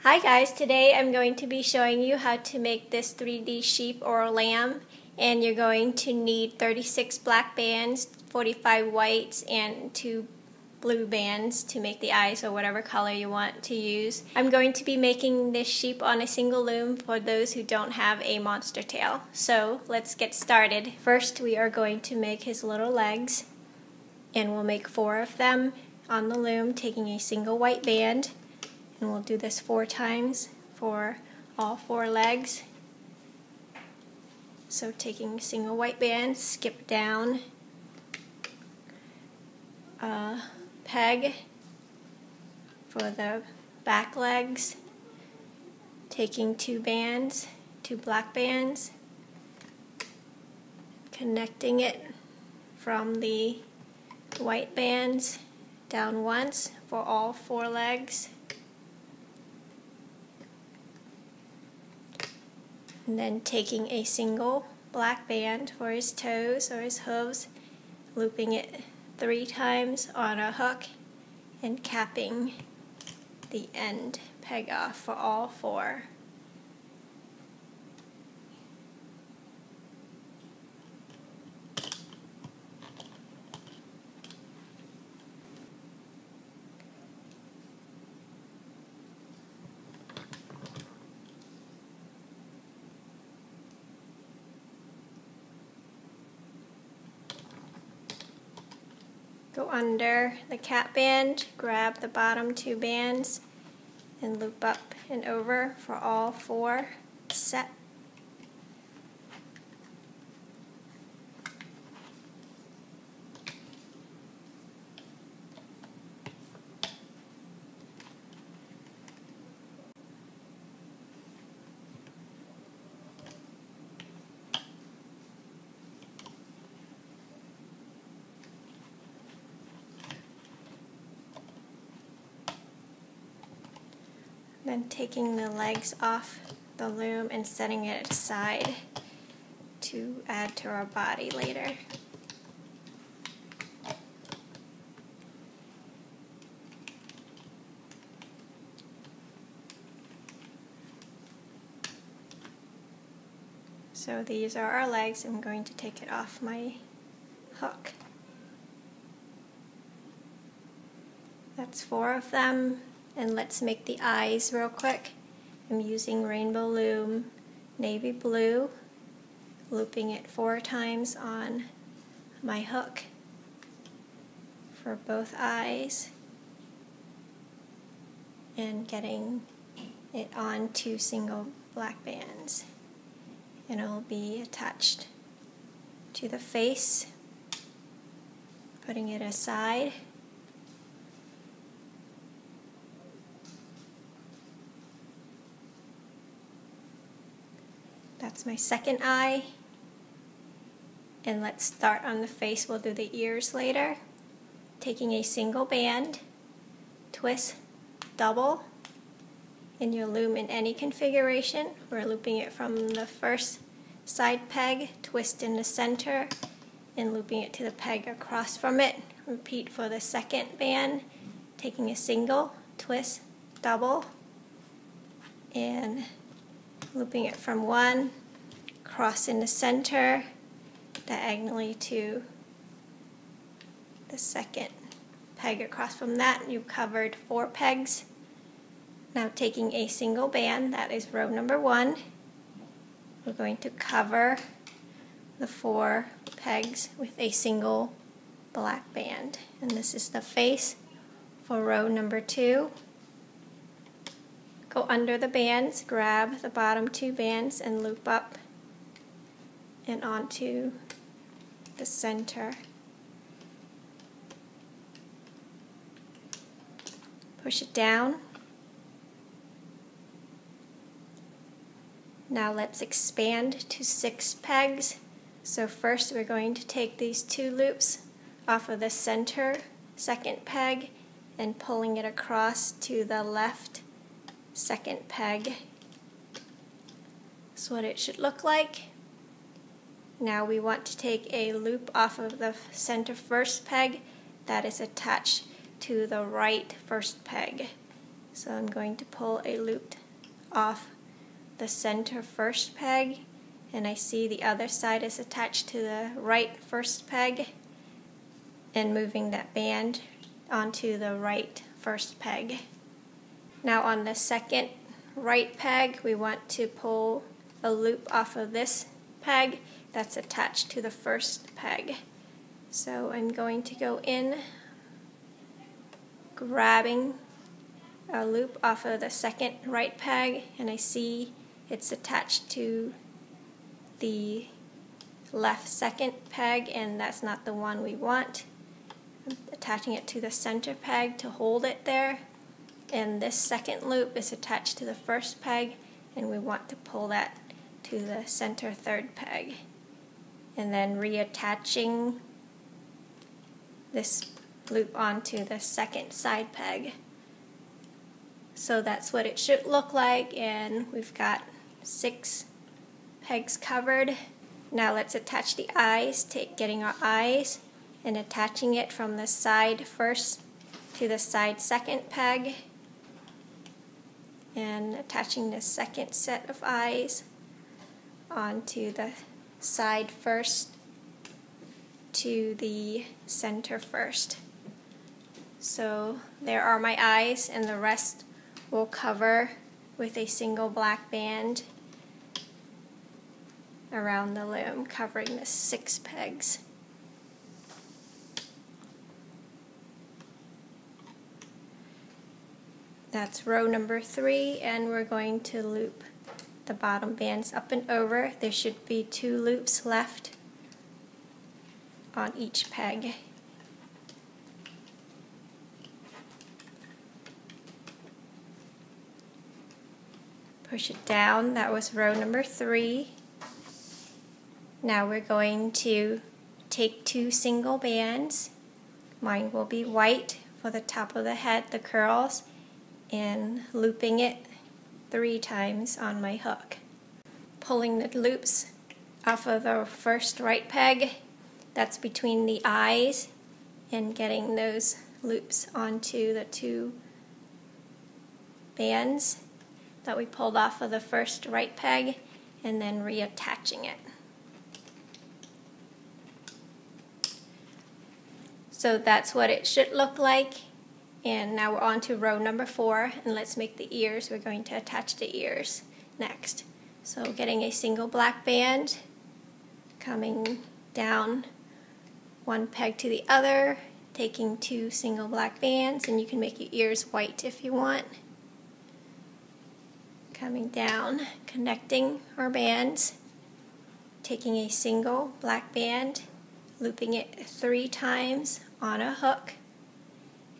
Hi guys, today I'm going to be showing you how to make this 3D sheep or lamb, and you're going to need 36 black bands, 45 whites, and 2 blue bands to make the eyes or whatever color you want to use. I'm going to be making this sheep on a single loom for those who don't have a monster tail. So let's get started. First we are going to make his little legs, and we'll make 4 of them on the loom taking a single white band. And we'll do this 4 times for all 4 legs. So taking a single white band, skip down a peg for the back legs, taking 2 bands, 2 black bands, connecting it from the white bands down once for all 4 legs. And then taking a single black band for his toes or his hooves, looping it 3 times on a hook, and capping the end peg off for all 4. Go under the cap band, grab the bottom 2 bands, and loop up and over for all 4 set. Then taking the legs off the loom and setting it aside to add to our body later. So these are our legs. I'm going to take it off my hook. That's 4 of them. And let's make the eyes real quick. I'm using Rainbow Loom Navy Blue, looping it 4 times on my hook for both eyes, and getting it on 2 single black bands. And it'll be attached to the face, putting it aside. That's my second eye. And let's start on the face. We'll do the ears later. Taking a single band, twist, double in your loom in any configuration. We're looping it from the first side peg, twist in the center, and looping it to the peg across from it. Repeat for the second band, taking a single, twist, double, and looping it from one, cross in the center, diagonally to the second peg across from that. You covered 4 pegs. Now taking a single band, that is row number 1, we're going to cover the 4 pegs with a single black band. And this is the face for row number 2. Go under the bands, grab the bottom 2 bands, and loop up and onto the center. Push it down. Now let's expand to 6 pegs. So first we're going to take these 2 loops off of the center second peg and pulling it across to the left second peg. That's what it should look like. Now we want to take a loop off of the center first peg that is attached to the right first peg. So I'm going to pull a loop off the center first peg, and I see the other side is attached to the right first peg, and moving that band onto the right first peg. Now on the second right peg, we want to pull a loop off of this peg that's attached to the first peg. So I'm going to go in, grabbing a loop off of the second right peg, and I see it's attached to the left second peg, and that's not the one we want. I'm attaching it to the center peg to hold it there, and this second loop is attached to the first peg, and we want to pull that to the center third peg, and then reattaching this loop onto the second side peg. So that's what it should look like, and we've got 6 pegs covered. Now let's attach the eyes, getting our eyes and attaching it from the side first to the side second peg, and attaching the second set of eyes onto the side first to the center first. So there are my eyes, and the rest will cover with a single black band around the loom, covering the 6 pegs. That's row number 3, and we're going to loop the bottom bands up and over. There should be 2 loops left on each peg. Push it down. That was row number 3. Now we're going to take 2 single bands. Mine will be white for the top of the head, the curls, and looping it 3 times on my hook. Pulling the loops off of the first right peg, that's between the eyes, and getting those loops onto the 2 bands that we pulled off of the first right peg, and then reattaching it. So that's what it should look like. And now we're on to row number 4, and let's make the ears. We're going to attach the ears next. So getting a single black band, coming down 1 peg to the other, taking 2 single black bands, and you can make your ears white if you want. Coming down, connecting our bands, taking a single black band, looping it 3 times on a hook,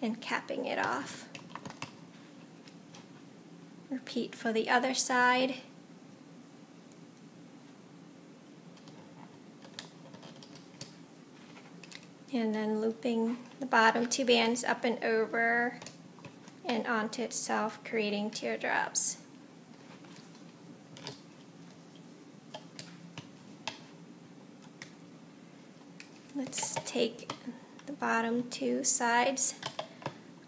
and capping it off. Repeat for the other side. And then looping the bottom 2 bands up and over and onto itself, creating teardrops. Let's take the bottom 2 sides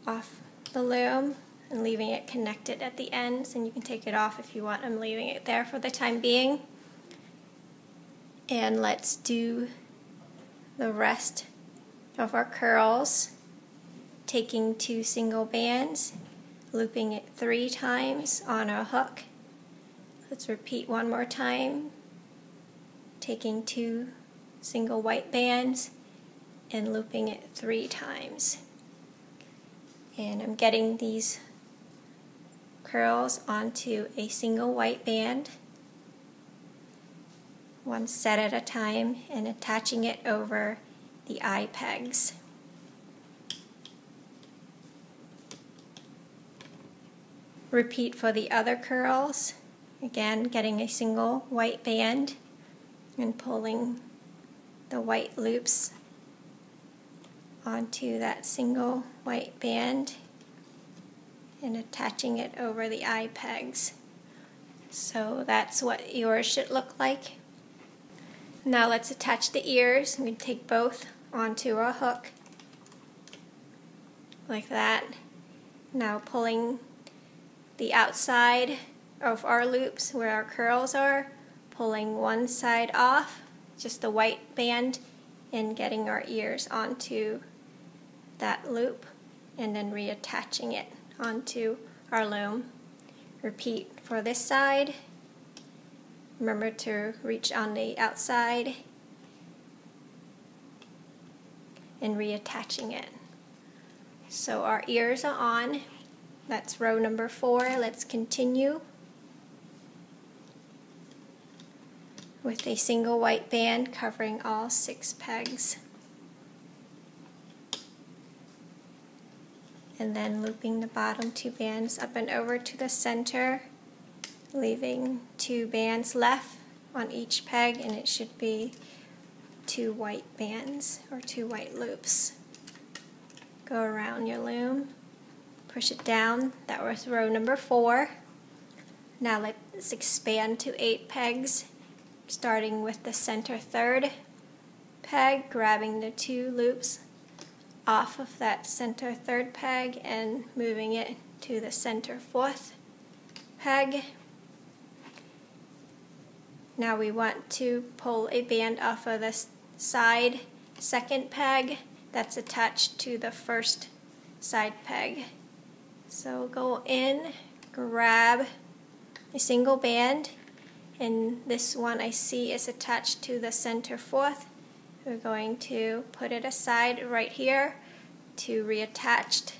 off the loom and leaving it connected at the ends, and you can take it off if you want. I'm leaving it there for the time being. And let's do the rest of our curls, taking 2 single bands, looping it 3 times on a hook. Let's repeat one more time, taking 2 single white bands and looping it 3 times. And I'm getting these curls onto a single white band, 1 set at a time, and attaching it over the eye pegs. Repeat for the other curls. Again, getting a single white band and pulling the white loops onto that single white band and attaching it over the eye pegs. So that's what yours should look like. Now let's attach the ears. I'm going to take both onto a hook like that. Now pulling the outside of our loops where our curls are, pulling one side off, just the white band, and getting our ears onto that loop, and then reattaching it onto our loom. Repeat for this side. Remember to reach on the outside and reattaching it. So our ears are on. That's row number 4. Let's continue with a single white band covering all 6 pegs. And then looping the bottom 2 bands up and over to the center, leaving 2 bands left on each peg, and it should be 2 white bands or 2 white loops. Go around your loom, push it down. That was row number 4. Now let's expand to 8 pegs, starting with the center 3rd peg, grabbing the 2 loops off of that center 3rd peg and moving it to the center 4th peg. Now we want to pull a band off of the side 2nd peg that's attached to the 1st side peg. So go in, grab a single band, and this one I see is attached to the center 4th. We're going to put it aside right here to reattach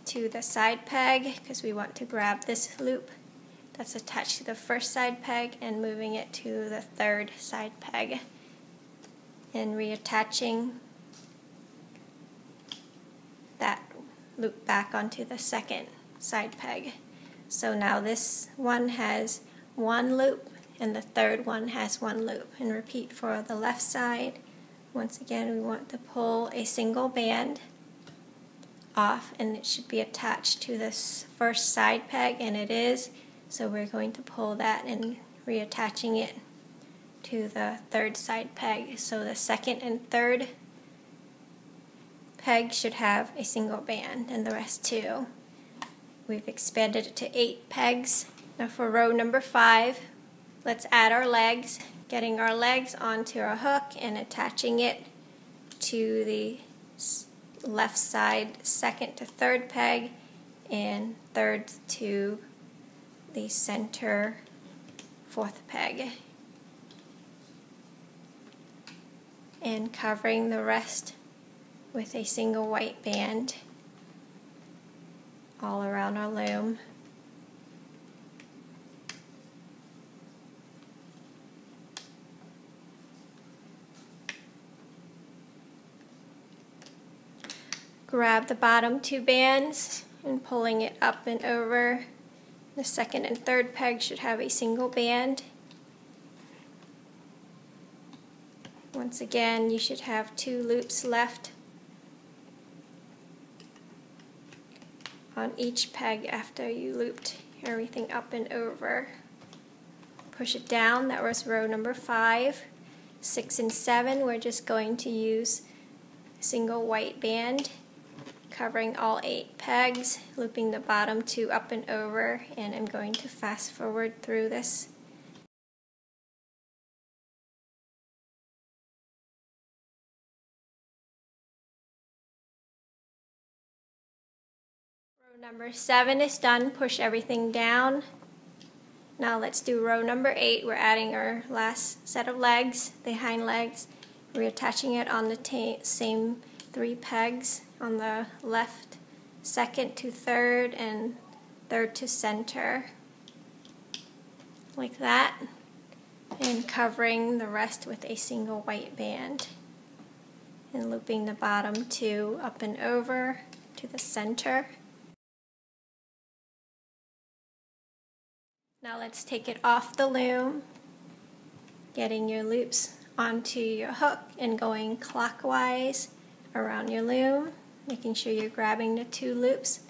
to the side peg, because we want to grab this loop that's attached to the 1st side peg and moving it to the 3rd side peg, and reattaching that loop back onto the 2nd side peg. So now this one has 1 loop and the 3rd one has 1 loop, and repeat for the left side. Once again, we want to pull a single band off, and it should be attached to this 1st side peg, and it is. So we're going to pull that and reattaching it to the 3rd side peg. So the 2nd and 3rd peg should have a single band, and the rest too. We've expanded it to 8 pegs. Now for row number 5, let's add our legs, getting our legs onto our hook and attaching it to the left side 2nd to 3rd peg and 3rd to the center 4th peg, and covering the rest with a single white band all around our loom. Grab the bottom 2 bands and pulling it up and over. The 2nd and 3rd peg should have a single band. Once again, you should have 2 loops left on each peg after you looped everything up and over. Push it down. That was row number 5. 6 and 7, we're just going to use a single white band covering all 8 pegs, looping the bottom 2 up and over, and I'm going to fast forward through this. Row number 7 is done. Push everything down. Now let's do row number 8. We're adding our last set of legs, the hind legs. We're attaching it on the same 3 pegs on the left 2nd to 3rd and 3rd to center, like that, and covering the rest with a single white band and looping the bottom 2 up and over to the center. Now let's take it off the loom, getting your loops onto your hook and going clockwise around your loom, making sure you're grabbing the 2 loops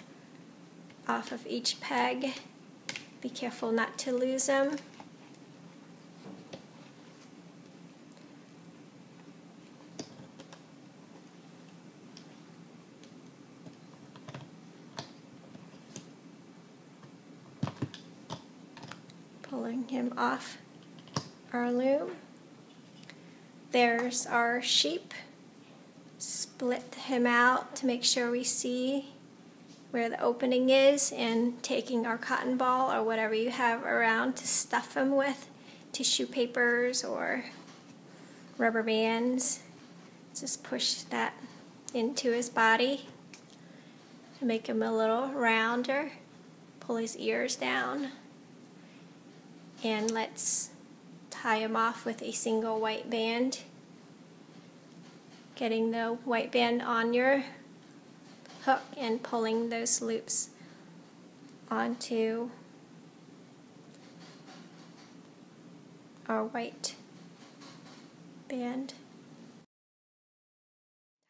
off of each peg. Be careful not to lose them. Pulling him off our loom. There's our sheep. Split him out to make sure we see where the opening is, and taking our cotton ball or whatever you have around to stuff him with, tissue papers or rubber bands. Just push that into his body to make him a little rounder. Pull his ears down, and let's tie him off with a single white band. Getting the white band on your hook and pulling those loops onto our white band.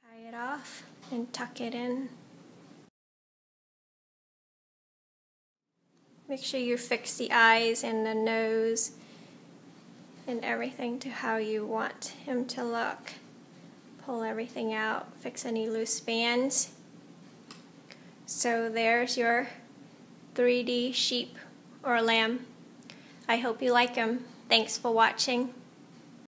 Tie it off and tuck it in. Make sure you fix the eyes and the nose and everything to how you want him to look. Pull everything out, fix any loose bands. So there's your 3D sheep or lamb. I hope you like them. Thanks for watching.